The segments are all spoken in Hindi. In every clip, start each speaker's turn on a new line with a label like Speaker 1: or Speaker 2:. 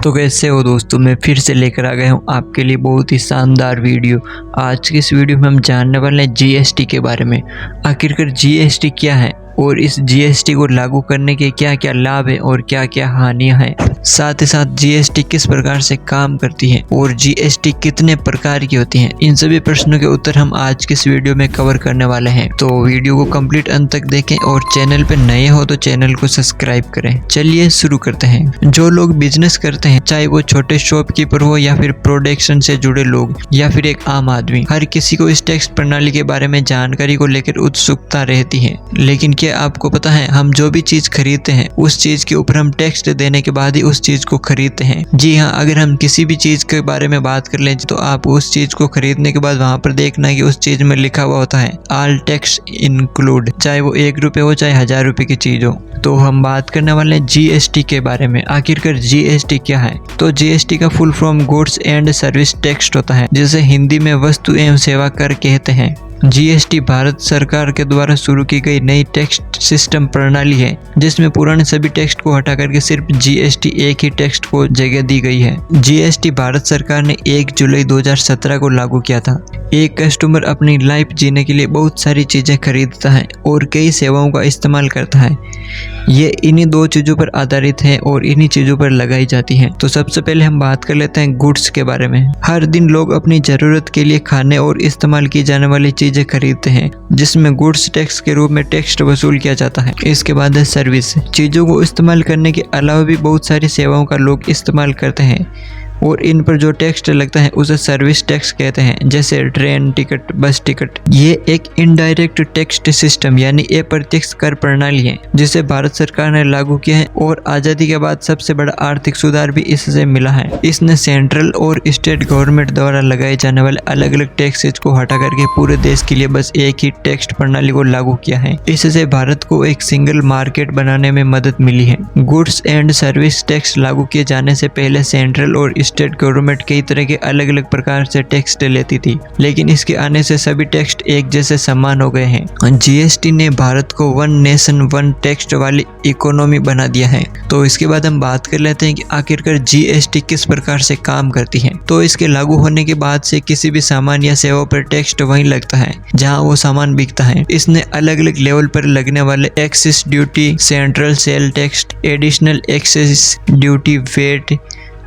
Speaker 1: तो कैसे हो दोस्तों, मैं फिर से लेकर आ गया हूँ आपके लिए बहुत ही शानदार वीडियो। आज की इस वीडियो में हम जानने वाले हैं जीएसटी के बारे में। आखिरकार जीएसटी क्या है और इस जीएसटी को लागू करने के क्या क्या लाभ है और क्या क्या हानियां हैं। साथ ही साथ जीएसटी किस प्रकार से काम करती है और जीएसटी कितने प्रकार की होती है, इन सभी प्रश्नों के उत्तर हम आज की इस वीडियो में कवर करने वाले हैं। तो वीडियो को कंप्लीट अंत तक देखें और चैनल पे नए हो तो चैनल को सब्सक्राइब करें। चलिए शुरू करते हैं। जो लोग बिजनेस करते हैं, चाहे वो छोटे शॉपकीपर हो या फिर प्रोडक्शन से जुड़े लोग या फिर एक आम आदमी, हर किसी को इस टैक्स प्रणाली के बारे में जानकारी को लेकर उत्सुकता रहती है। लेकिन क्या आपको पता है, हम जो भी चीज खरीदते हैं उस चीज के ऊपर हम टैक्स देने के बाद ही उस चीज को खरीदते हैं। जी हाँ, अगर हम किसी भी चीज के बारे में बात कर लें तो आप उस चीज को खरीदने के बाद वहां पर देखना है कि उस चीज में लिखा हुआ होता है ऑल टैक्स इंक्लूड, चाहे वो 1 रुपये हो चाहे 1000 रुपये की चीज हो। तो हम बात करने वाले हैं जीएसटी के बारे में। आखिरकार जीएसटी क्या है? तो जीएसटी का full form goods and service tax होता है, जिसे हिंदी में वस्तु एवं सेवा कर कहते हैं। जीएसटी भारत सरकार के द्वारा शुरू की गई नई टैक्स सिस्टम प्रणाली है, जिसमें पुराने सभी टैक्स को हटा करके सिर्फ जीएसटी एक ही टैक्स को जगह दी गई है। जीएसटी भारत सरकार ने 1 जुलाई 2017 को लागू किया था। एक कस्टमर अपनी लाइफ जीने के लिए बहुत सारी चीजें खरीदता है और कई सेवाओं का इस्तेमाल करता है। ये इन्हीं 2 चीजों पर आधारित है और इन्हीं चीजों पर लगाई जाती है। तो सबसे पहले हम बात कर लेते हैं गुड्स के बारे में। हर दिन लोग अपनी जरूरत के लिए खाने और इस्तेमाल की जाने वाली चीजें खरीदते हैं, जिसमें गुड्स टैक्स के रूप में टैक्स वसूल किया जाता है। इसके बाद है सर्विस। चीजों को इस्तेमाल करने के अलावा भी बहुत सारी सेवाओं का लोग इस्तेमाल करते हैं और इन पर जो टैक्स लगता है उसे सर्विस टैक्स कहते हैं, जैसे ट्रेन टिकट, बस टिकट। ये एक इनडायरेक्ट टैक्स सिस्टम यानी अप्रत्यक्ष कर प्रणाली है, जिसे भारत सरकार ने लागू किया है और आज़ादी के बाद सबसे बड़ा आर्थिक सुधार भी इससे मिला है। इसने सेंट्रल और स्टेट गवर्नमेंट द्वारा लगाए जाने वाले अलग अलग टैक्सेस को हटा करके पूरे देश के लिए बस एक ही टैक्स प्रणाली को लागू किया है। इससे भारत को एक सिंगल मार्केट बनाने में मदद मिली है। गुड्स एंड सर्विस टैक्स लागू किए जाने से पहले सेंट्रल और स्टेट गवर्नमेंट कई तरह के अलग अलग प्रकार से टैक्स लेती थी, लेकिन इसके आने से सभी टैक्स एक जैसे समान हो गए हैं। जीएसटी ने भारत को वन नेशन वन टैक्स वाली इकोनॉमी बना दिया है। तो इसके बाद हम बात कर लेते हैं कि आखिरकार जीएसटी किस प्रकार से काम करती है। तो इसके लागू होने के बाद से किसी भी सामान या सेवा पर टैक्स वहीं लगता है जहां वो सामान बिकता है। इसने अलग अलग लेवल पर लगने वाले excise duty, central sale tax, additional excise duty, VAT,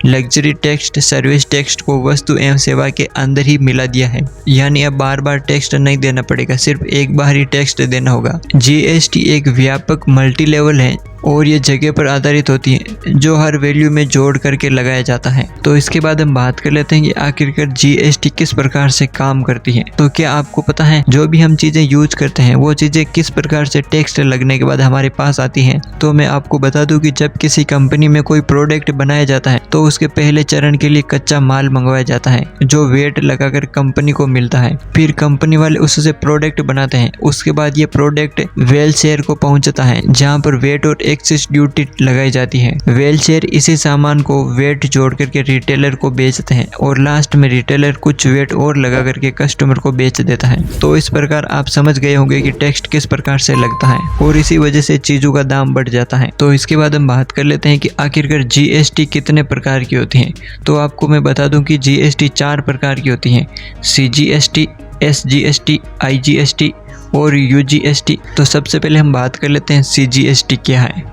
Speaker 1: luxury tax, service tax को वस्तु एवं सेवा के अंदर ही मिला दिया है। यानी अब बार बार टैक्स नहीं देना पड़ेगा, सिर्फ एक बार ही टैक्स देना होगा। जीएसटी एक व्यापक मल्टी लेवल है और ये जगह पर आधारित होती है, जो हर वैल्यू में जोड़ करके लगाया जाता है। तो इसके बाद हम बात कर लेते हैं कि आखिरकार जीएसटी किस प्रकार से काम करती है। तो क्या आपको पता है, जो भी हम चीजें यूज करते हैं वो चीजें किस प्रकार से टैक्स लगने के बाद हमारे पास आती हैं? तो मैं आपको बता दूं कि जब किसी कंपनी में कोई प्रोडक्ट बनाया जाता है तो उसके पहले चरण के लिए कच्चा माल मंगवाया जाता है, जो वेट लगाकर कंपनी को मिलता है। फिर कंपनी वाले उससे प्रोडक्ट बनाते हैं। उसके बाद ये प्रोडक्ट वेलसेयर को पहुंचता है, जहाँ पर वेट और एक्साइज ड्यूटी लगाई जाती है। वेलसेयर इसी सामान को वेट जोड़ करके रिटेलर को बेचते हैं और लास्ट में रिटेलर कुछ वेट और लगा करके कस्टमर को बेच देता है। तो इस प्रकार आप समझ गए होंगे कि टैक्स किस प्रकार से लगता है और इसी वजह से चीजों का दाम बढ़ जाता है। तो इसके बाद हम बात कर लेते हैं कि आखिरकार जीएसटी कितने प्रकार की होती है। तो आपको मैं बता दूं कि जीएसटी 4 प्रकार की होती है: सीजीएसटी, एसजीएसटी, आईजीएसटी और यूजीएसटी। तो सबसे पहले हम बात कर लेते हैं सीजीएसटी क्या है।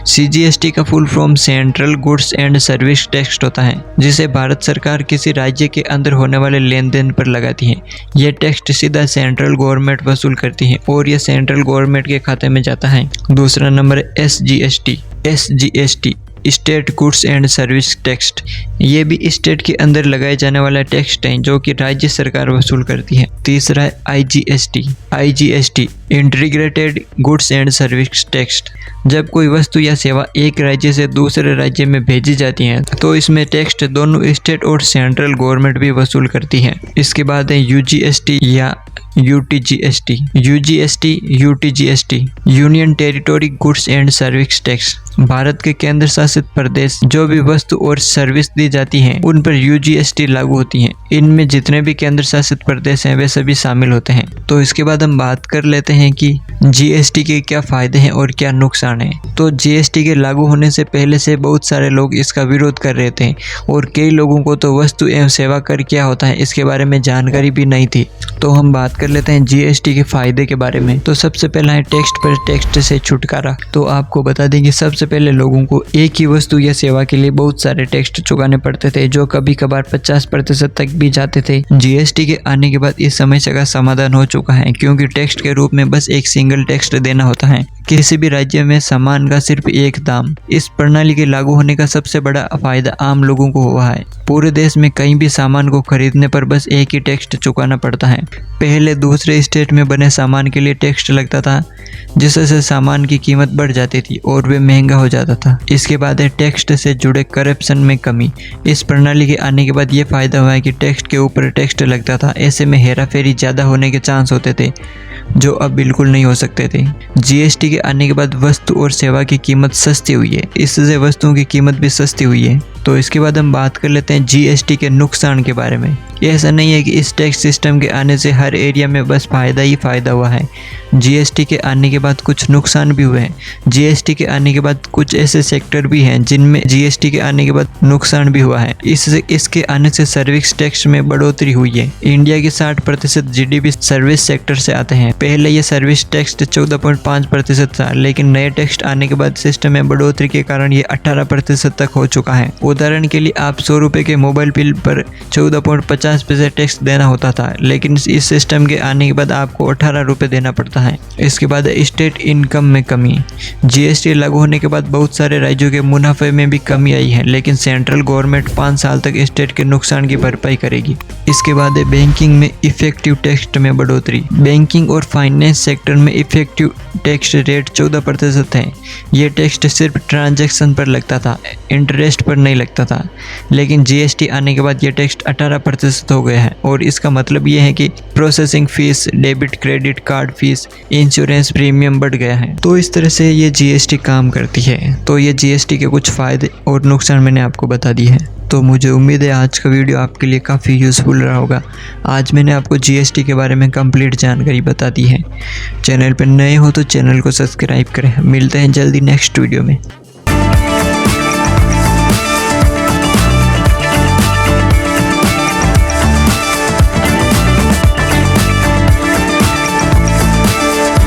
Speaker 1: सीजीएसटी का full form central goods and service tax होता है, जिसे भारत सरकार किसी राज्य के अंदर होने वाले लेन देन पर लगाती है। यह टैक्स सीधा सेंट्रल गवर्नमेंट वसूल करती है और यह सेंट्रल गवर्नमेंट के खाते में जाता है। दूसरा नंबर है SGST. SGST state goods and service tax. ये भी स्टेट के अंदर लगाए जाने वाला टैक्स है, जो कि राज्य सरकार वसूल करती है। तीसरा है IGST. IGST integrated goods and service tax. जब कोई वस्तु या सेवा एक राज्य से दूसरे राज्य में भेजी जाती है तो इसमें टैक्स दोनों स्टेट और सेंट्रल गवर्नमेंट भी वसूल करती है। इसके बाद है यूजीएसटी या UTGST, UGST, UTGST, union territory goods and service tax. Bharat के केंद्र शासित प्रदेश जो भी वस्तु और सर्विस दी जाती हैं उन पर UGST लागू होती हैं। इनमें जितने भी केंद्र शासित प्रदेश हैं वे सभी शामिल होते हैं। तो इसके बाद हम बात कर लेते हैं कि GST के क्या फायदे हैं और क्या नुकसान हैं। तो GST के लागू होने से पहले से बहुत सारे लोग इसका विरोध कर रहे थे और कई लोगों को तो वस्तु एवं सेवा कर क्या होता है इसके बारे में जानकारी भी नहीं थी। तो हम बात कर लेते हैं GST के फायदे के बारे में। तो सबसे पहला है टैक्स से छुटकारा। तो आपको बता दें कि सबसे पहले लोगों को एक ही वस्तु या सेवा के लिए बहुत सारे टैक्स चुकाने पड़ते थे, जो कभी कभार 50% तक भी जाते थे। GST के आने के बाद इस समस्या का समाधान हो चुका है, क्योंकि टैक्स के रूप में बस एक सिंगल टैक्स देना होता है। किसी भी राज्य में सामान का सिर्फ एक दाम। इस प्रणाली के लागू होने का सबसे बड़ा फायदा आम लोगों को हुआ है। पूरे देश में कहीं भी सामान को खरीदने पर बस एक ही टैक्स चुकाना पड़ता है। पहले दूसरे स्टेट में बने सामान के लिए टैक्स लगता था, जिससे सामान की कीमत बढ़ जाती थी और वे महंगा हो जाता था। इसके बाद है टैक्स से जुड़े करप्शन में कमी। इस प्रणाली के आने के बाद ये फायदा हुआ है कि टैक्स के ऊपर टैक्स लगता था, ऐसे में हेराफेरी ज़्यादा होने के चांस होते थे, जो अब बिल्कुल नहीं हो सकते थे। GST के आने के बाद वस्तु और सेवा की कीमत सस्ती हुई है, इससे वस्तुओं की कीमत भी सस्ती हुई है। तो इसके बाद हम बात कर लेते हैं GST के नुकसान के बारे में। ऐसा नहीं है कि इस टैक्स सिस्टम के आने से हर एरिया में बस फ़ायदा ही फ़ायदा हुआ है। GST के आने के बाद कुछ नुकसान भी हुए हैं। GST के आने के बाद कुछ ऐसे सेक्टर भी हैं जिनमें GST के आने के बाद नुकसान भी हुआ है। इसके आने से सर्विस टैक्स में बढ़ोतरी हुई है। इंडिया के 60% GDP सर्विस सेक्टर से आते हैं। पहले ये सर्विस टैक्स 14.5% था, लेकिन नए टैक्स आने के बाद सिस्टम में बढ़ोतरी के कारण ये 18% तक हो चुका है। उदाहरण के लिए आप 100 रुपये के मोबाइल बिल पर 14.50% टैक्स देना होता था, लेकिन इस सिस्टम के आने के बाद आपको 18 रुपये देना पड़ता है। इसके बाद स्टेट इनकम में कमी। GST लागू होने के बाद बहुत सारे राज्यों के मुनाफे में भी कमी आई है, लेकिन सेंट्रल गवर्नमेंट 5 साल तक स्टेट के नुकसान की भरपाई करेगी। इसके बाद बैंकिंग में इफेक्टिव टैक्स में बढ़ोतरी। बैंकिंग और फाइनेंस सेक्टर में इफेक्टिव टैक्स रेट 14% है। ये टैक्स सिर्फ ट्रांजैक्शन पर लगता था, इंटरेस्ट पर नहीं लगता था, लेकिन GST आने के बाद ये टैक्स 18% हो गया है। और इसका मतलब ये है कि processing fees, debit credit card fees, insurance premium बढ़ गया है। तो इस तरह से ये GST काम करती है। तो ये GST के कुछ फ़ायदे और नुकसान मैंने आपको बता दिए हैं। तो मुझे उम्मीद है आज का वीडियो आपके लिए काफ़ी यूज़फुल रहा होगा। आज मैंने आपको GST के बारे में कंप्लीट जानकारी बता दी है। चैनल पर नए हो तो चैनल को सब्सक्राइब करें। मिलते हैं जल्दी नेक्स्ट वीडियो में।